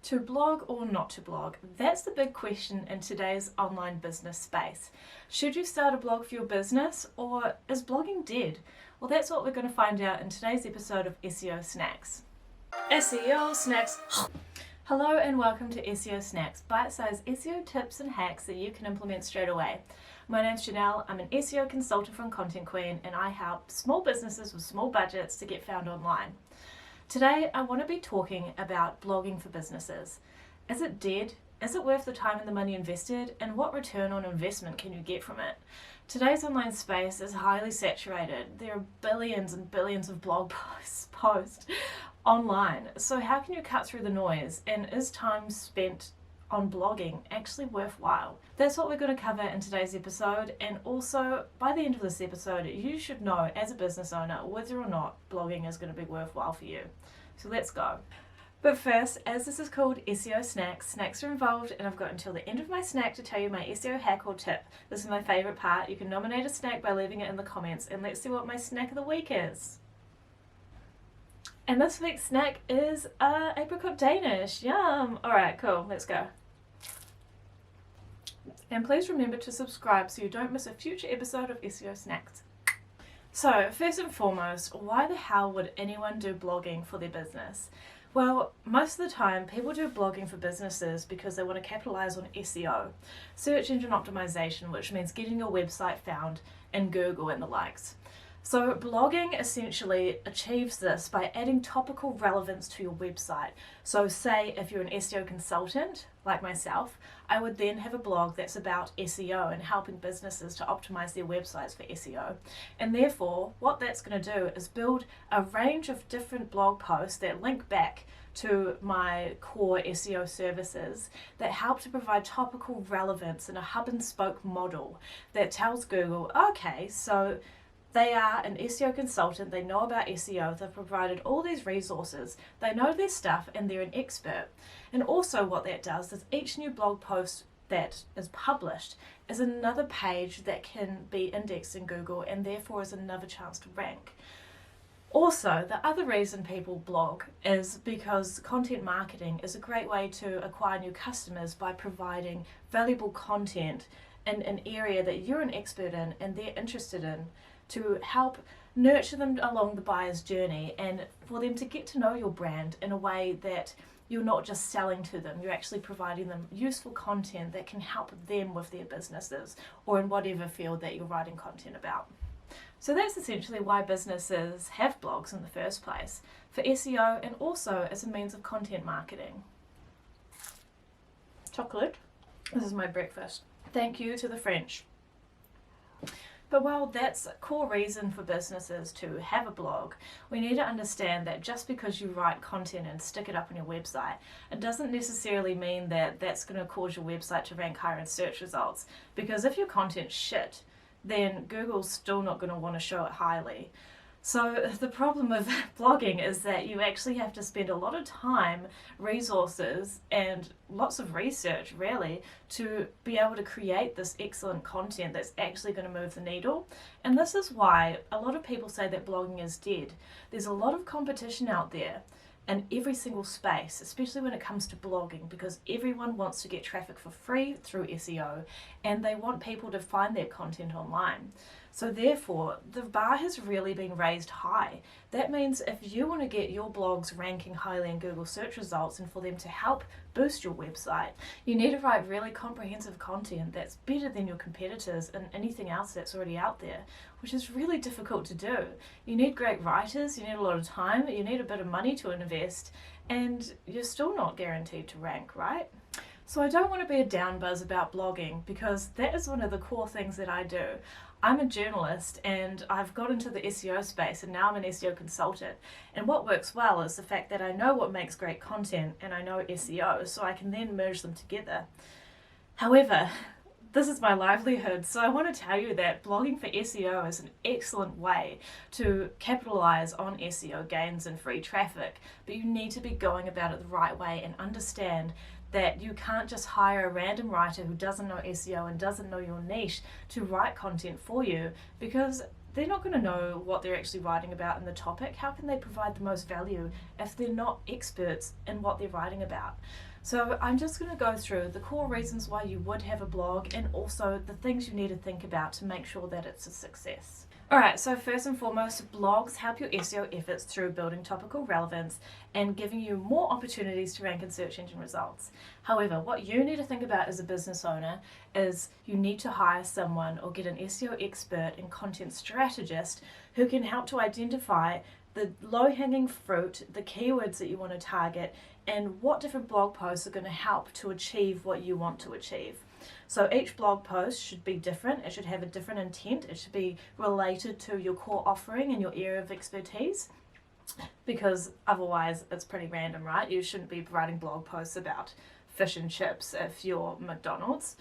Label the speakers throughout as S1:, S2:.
S1: To blog or not to blog? That's the big question in today's online business space. Should you start a blog for your business, or is blogging dead? Well, that's what we're going to find out in today's episode of SEO Snacks. SEO Snacks. Hello and welcome to SEO Snacks, bite-sized SEO tips and hacks that you can implement straight away. My name's Janelle, I'm an SEO consultant from ContentQueen, and I help small businesses with small budgets to get found online. Today I want to be talking about blogging for businesses. Is it dead? Is it worth the time and the money invested? And what return on investment can you get from it? Today's online space is highly saturated. There are billions and billions of blog posts online. So how can you cut through the noise? And is time spent on blogging actually worthwhile? That's what we're going to cover in today's episode, and also by the end of this episode you should know as a business owner whether or not blogging is going to be worthwhile for you. So let's go. But first, as this is called SEO Snacks, snacks are involved, and I've got until the end of my snack to tell you my SEO hack or tip. This is my favourite part. You can nominate a snack by leaving it in the comments, and let's see what my snack of the week is. And this week's snack is apricot Danish. Yum! Alright, cool, let's go. And please remember to subscribe so you don't miss a future episode of SEO Snacks. So, first and foremost, why the hell would anyone do blogging for their business? Well, most of the time people do blogging for businesses because they want to capitalize on SEO, search engine optimization, which means getting your website found in Google and the likes. So blogging essentially achieves this by adding topical relevance to your website. So say if you're an SEO consultant, like myself, I would then have a blog that's about SEO and helping businesses to optimize their websites for SEO. And therefore, what that's going to do is build a range of different blog posts that link back to my core SEO services that help to provide topical relevance in a hub and spoke model that tells Google, okay, so they are an SEO consultant, they know about SEO, they've provided all these resources, they know their stuff, and they're an expert. And also what that does is each new blog post that is published is another page that can be indexed in Google and therefore is another chance to rank. Also, the other reason people blog is because content marketing is a great way to acquire new customers by providing valuable content in an area that you're an expert in and they're interested in, to help nurture them along the buyer's journey and for them to get to know your brand in a way that you're not just selling to them, you're actually providing them useful content that can help them with their businesses or in whatever field that you're writing content about. So that's essentially why businesses have blogs in the first place, for SEO and also as a means of content marketing. Chocolate. This is my breakfast. Thank you to the French. But while that's a core reason for businesses to have a blog, we need to understand that just because you write content and stick it up on your website, it doesn't necessarily mean that that's going to cause your website to rank higher in search results. Because if your content's shit, then Google's still not going to want to show it highly. So the problem with blogging is that you actually have to spend a lot of time, resources, and lots of research really to be able to create this excellent content that's actually going to move the needle. And this is why a lot of people say that blogging is dead. There's a lot of competition out there in every single space, especially when it comes to blogging, because everyone wants to get traffic for free through SEO and they want people to find their content online. So therefore, the bar has really been raised high. That means if you want to get your blogs ranking highly in Google search results and for them to help boost your website, you need to write really comprehensive content that's better than your competitors and anything else that's already out there, which is really difficult to do. You need great writers, you need a lot of time, you need a bit of money to invest, and you're still not guaranteed to rank, right? So I don't want to be a down buzz about blogging because that is one of the core things that I do. I'm a journalist and I've got into the SEO space and now I'm an SEO consultant. And what works well is the fact that I know what makes great content and I know SEO, so I can then merge them together. However, this is my livelihood, so I want to tell you that blogging for SEO is an excellent way to capitalize on SEO gains and free traffic, but you need to be going about it the right way and understand that you can't just hire a random writer who doesn't know SEO and doesn't know your niche to write content for you, because they're not going to know what they're actually writing about in the topic. How can they provide the most value if they're not experts in what they're writing about? So I'm just going to go through the core reasons why you would have a blog and also the things you need to think about to make sure that it's a success. Alright, so first and foremost, blogs help your SEO efforts through building topical relevance and giving you more opportunities to rank in search engine results. However, what you need to think about as a business owner is you need to hire someone or get an SEO expert and content strategist who can help to identify the low-hanging fruit, the keywords that you want to target, and what different blog posts are going to help to achieve what you want to achieve. So each blog post should be different, it should have a different intent, it should be related to your core offering and your area of expertise, because otherwise it's pretty random, right? You shouldn't be writing blog posts about fish and chips if you're McDonald's.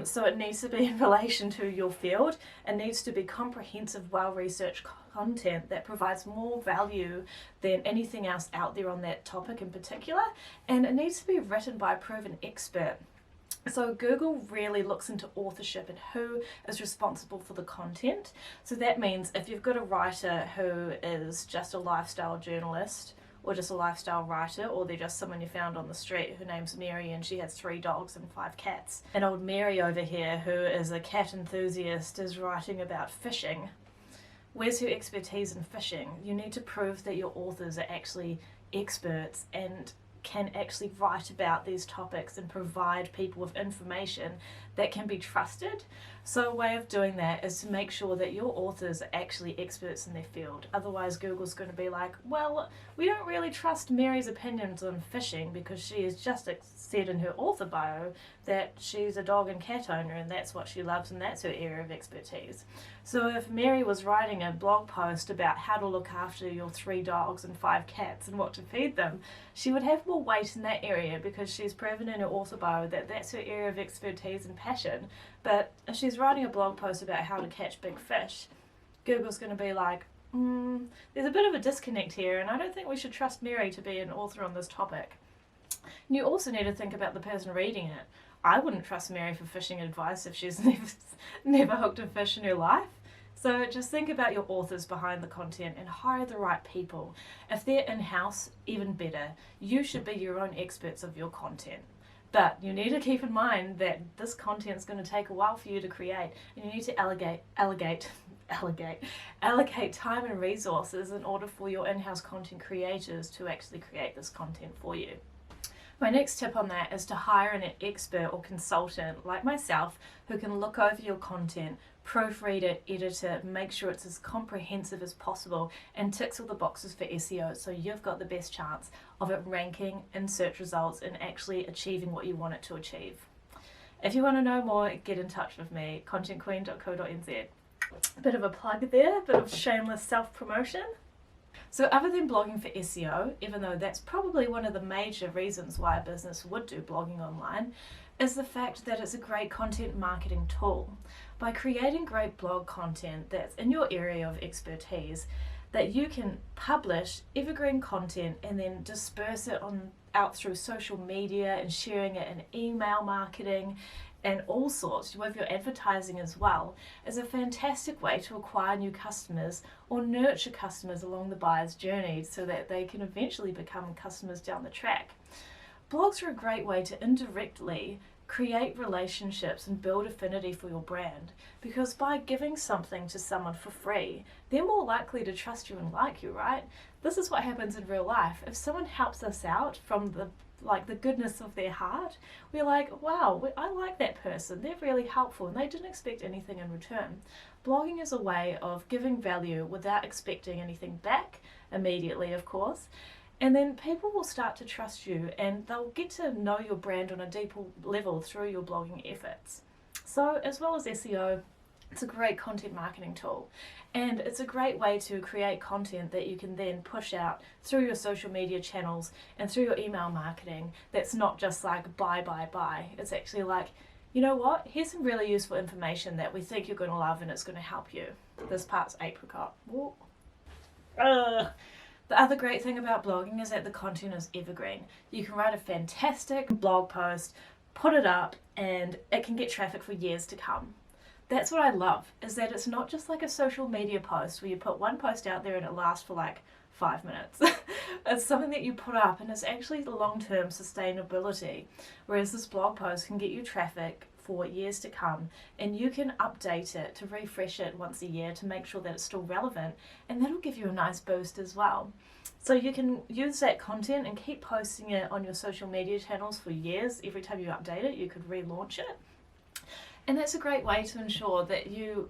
S1: So it needs to be in relation to your field. It needs to be comprehensive, well-researched content that provides more value than anything else out there on that topic in particular, and it needs to be written by a proven expert. So Google really looks into authorship and who is responsible for the content. So that means if you've got a writer who is just a lifestyle journalist or just a lifestyle writer, or they're just someone you found on the street, her name's Mary and she has 3 dogs and 5 cats. And old Mary over here, who is a cat enthusiast, is writing about fishing. Where's your expertise in fishing? You need to prove that your authors are actually experts and can actually write about these topics and provide people with information that can be trusted. So a way of doing that is to make sure that your authors are actually experts in their field. Otherwise Google's going to be like, well, we don't really trust Mary's opinions on fishing because she has just said in her author bio that she's a dog and cat owner and that's what she loves and that's her area of expertise. So if Mary was writing a blog post about how to look after your 3 dogs and 5 cats and what to feed them, she would have more weight in that area because she's proven in her author bio that that's her area of expertise and passion. But if she's writing a blog post about how to catch big fish, Google's going to be like, there's a bit of a disconnect here and I don't think we should trust Mary to be an author on this topic. And you also need to think about the person reading it. I wouldn't trust Mary for fishing advice if she's never hooked a fish in her life. So just think about your authors behind the content and hire the right people. If they're in-house, even better. You should be your own experts of your content. But you need to keep in mind that this content is going to take a while for you to create, and you need to allocate time and resources in order for your in-house content creators to actually create this content for you. My next tip on that is to hire an expert or consultant like myself who can look over your content, proofread it, edit it, make sure it's as comprehensive as possible and ticks all the boxes for SEO so you've got the best chance of it ranking in search results and actually achieving what you want it to achieve. If you want to know more, get in touch with me, contentqueen.co.nz. Bit of a plug there, bit of shameless self-promotion. So other than blogging for SEO, even though that's probably one of the major reasons why a business would do blogging online, is the fact that it's a great content marketing tool. By creating great blog content that's in your area of expertise, that you can publish evergreen content and then disperse it out through social media and sharing it in email marketing and all sorts with your advertising as well, is a fantastic way to acquire new customers or nurture customers along the buyer's journey so that they can eventually become customers down the track. Blogs are a great way to indirectly create relationships and build affinity for your brand, because by giving something to someone for free, they're more likely to trust you and like you, right? This is what happens in real life. If someone helps us out from the goodness of their heart, we're like, wow, I like that person, they're really helpful and they didn't expect anything in return. Blogging is a way of giving value without expecting anything back immediately, of course, and then people will start to trust you and they'll get to know your brand on a deeper level through your blogging efforts. So as well as SEO, it's a great content marketing tool, and it's a great way to create content that you can then push out through your social media channels and through your email marketing. That's not just like buy. It's actually like, you know what, here's some really useful information that we think you're going to love and it's going to help you. This part's apricot. The other great thing about blogging is that the content is evergreen. You can write a fantastic blog post, put it up, and it can get traffic for years to come. That's what I love, is that it's not just like a social media post where you put one post out there and it lasts for like 5 minutes. It's something that you put up and it's actually long-term sustainability, whereas this blog post can get you traffic for years to come, and you can update it to refresh it once a year to make sure that it's still relevant, and that'll give you a nice boost as well. So you can use that content and keep posting it on your social media channels for years. Every time you update it, you could relaunch it. And that's a great way to ensure that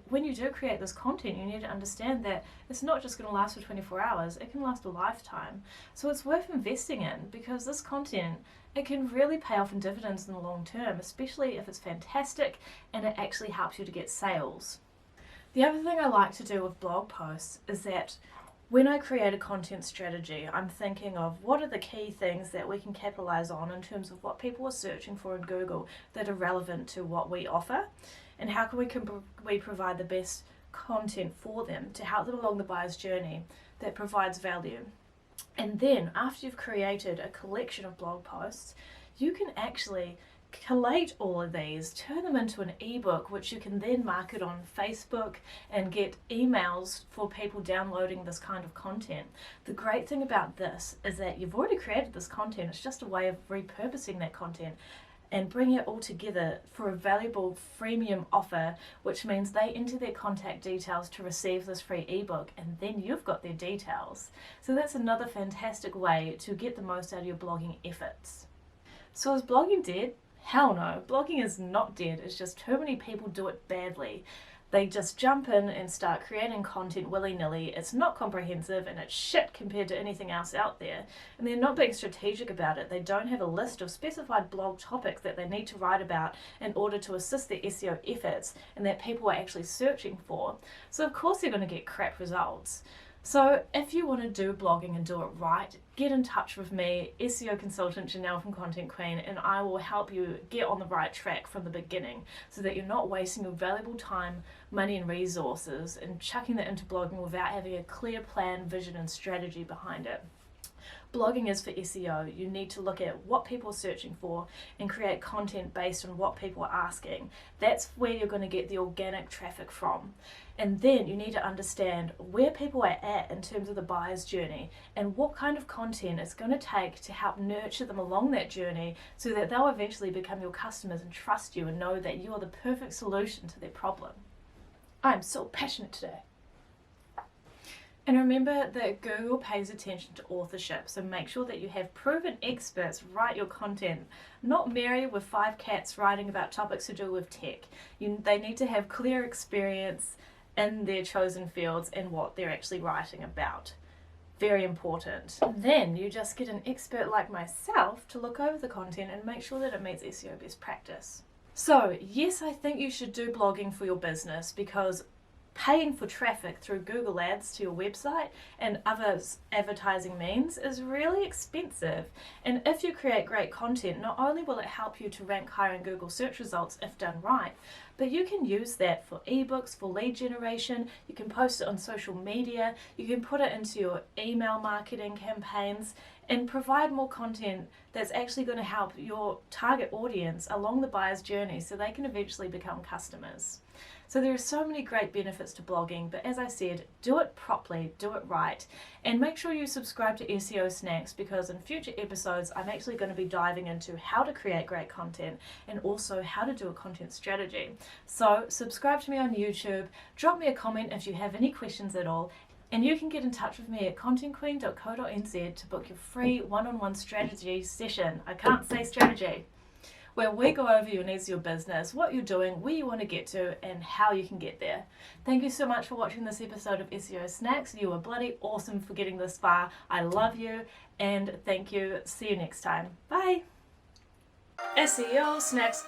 S1: when you do create this content, you need to understand that it's not just going to last for 24 hours, it can last a lifetime. So it's worth investing in, because this content, it can really pay off in dividends in the long term, especially if it's fantastic and it actually helps you to get sales. The other thing I like to do with blog posts is that when I create a content strategy, I'm thinking of what are the key things that we can capitalize on in terms of what people are searching for in Google that are relevant to what we offer, and how can we provide the best content for them to help them along the buyer's journey that provides value. And then after you've created a collection of blog posts, you can actually collate all of these, turn them into an ebook, which you can then market on Facebook and get emails for people downloading this kind of content. The great thing about this is that you've already created this content. It's just a way of repurposing that content and bring it all together for a valuable freemium offer, which means they enter their contact details to receive this free ebook, and then you've got their details. So that's another fantastic way to get the most out of your blogging efforts. So is blogging dead? Hell no, blogging is not dead. It's just too many people do it badly. They just jump in and start creating content willy-nilly. It's not comprehensive and it's shit compared to anything else out there. And they're not being strategic about it. They don't have a list of specified blog topics that they need to write about in order to assist their SEO efforts and that people are actually searching for. So of course they're going to get crap results. So if you want to do blogging and do it right, get in touch with me, SEO Consultant Janelle from ContentQueen, and I will help you get on the right track from the beginning so that you're not wasting your valuable time, money and resources and chucking that into blogging without having a clear plan, vision and strategy behind it. Blogging is for SEO. You need to look at what people are searching for and create content based on what people are asking. That's where you're going to get the organic traffic from. And then you need to understand where people are at in terms of the buyer's journey and what kind of content it's going to take to help nurture them along that journey so that they'll eventually become your customers and trust you and know that you are the perfect solution to their problem. I'm so passionate today. And remember that Google pays attention to authorship, so make sure that you have proven experts write your content, not Mary with 5 cats writing about topics to do with tech. They need to have clear experience in their chosen fields and what they're actually writing about. Very important. Then you just get an expert like myself to look over the content and make sure that it meets SEO best practice. So yes, I think you should do blogging for your business, because paying for traffic through Google Ads to your website and other advertising means is really expensive. And if you create great content, not only will it help you to rank higher in Google search results if done right, but you can use that for ebooks, for lead generation, you can post it on social media, you can put it into your email marketing campaigns and provide more content that's actually going to help your target audience along the buyer's journey so they can eventually become customers. So there are so many great benefits to blogging, but as I said, do it properly, do it right, and make sure you subscribe to SEO Snacks, because in future episodes I'm actually going to be diving into how to create great content and also how to do a content strategy. So subscribe to me on YouTube, drop me a comment if you have any questions at all, and you can get in touch with me at contentqueen.co.nz to book your free one-on-one strategy session. I can't say strategy. Where we go over your needs of your business, what you're doing, where you want to get to, and how you can get there. Thank you so much for watching this episode of SEO Snacks. You are bloody awesome for getting this far. I love you, and thank you. See you next time. Bye. SEO Snacks.